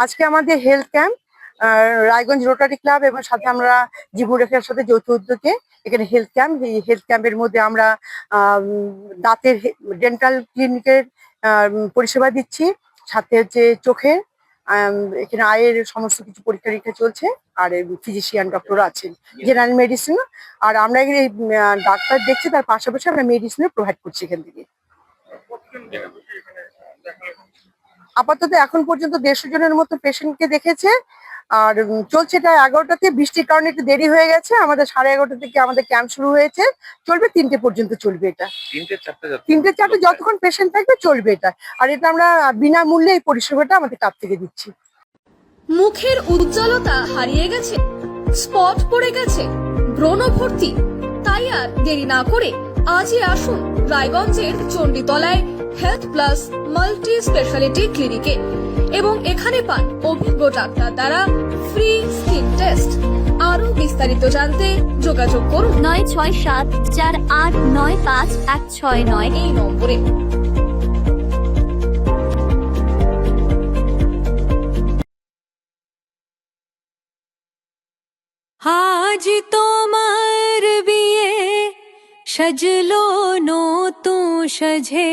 আজকে আমাদের health camp Raiganj rotary club এবং সাথে আমরা জীবনরেখার সাথে যৌথ উদ্যোগে এখানে হেলথ ক্যাম্প। এই হেলথ ক্যাম্পের মধ্যে আমরা দাঁতের ডেন্টাল ক্লিনিকের পরিষেবা দিচ্ছি, সাথে হচ্ছে চোখের, এখানে আয়ের সমস্ত কিছু পরীক্ষা নিরীক্ষা চলছে। আর ফিজিশিয়ান ডক্টর আছেন, জেনারেল মেডিসিন। আর আমরা এখানে ডাক্তার দেখছি, তার পাশাপাশি আমরা মেডিসিনও প্রোভাইড করছি এখান থেকে। আপাতত এখন পর্যন্ত 150 জনের মতো পেশেন্টকে দেখেছে। আর চলছে এটা 11টাতে, বৃষ্টির কারণে একটু দেরি হয়ে গেছে। আমাদের 11:30 থেকে আমাদের ক্যাম্প শুরু হয়েছে, চলবে 3টে পর্যন্ত চলবে এটা। 3টে-4টে যতক্ষণ পেশেন্ট থাকবে চলবে এটা। আর এটা আমরা বিনামূল্যে এই পরিষেবাটা আমাদের ক্লাব থেকে দিচ্ছি। মুখের উজ্জ্বলতা হারিয়ে গেছে, স্পট পড়ে গেছে, ব্রণ ভর্তি, তাই আর দেরি না করে আজই আসুন রায়গঞ্জের চণ্ডীতলায় হেলথ প্লাস মাল্টি স্পেশালিটি ক্লিনিকে এবং এখানে পান অভিজ্ঞ ডাক্তার দ্বারা ফ্রি স্কিন টেস্ট। আরো বিস্তারিত জানতে যোগাযোগ করুন 9674895169 এই নম্বরে। আজ তোমার বিয়ে সাজলো নতুন সাজে।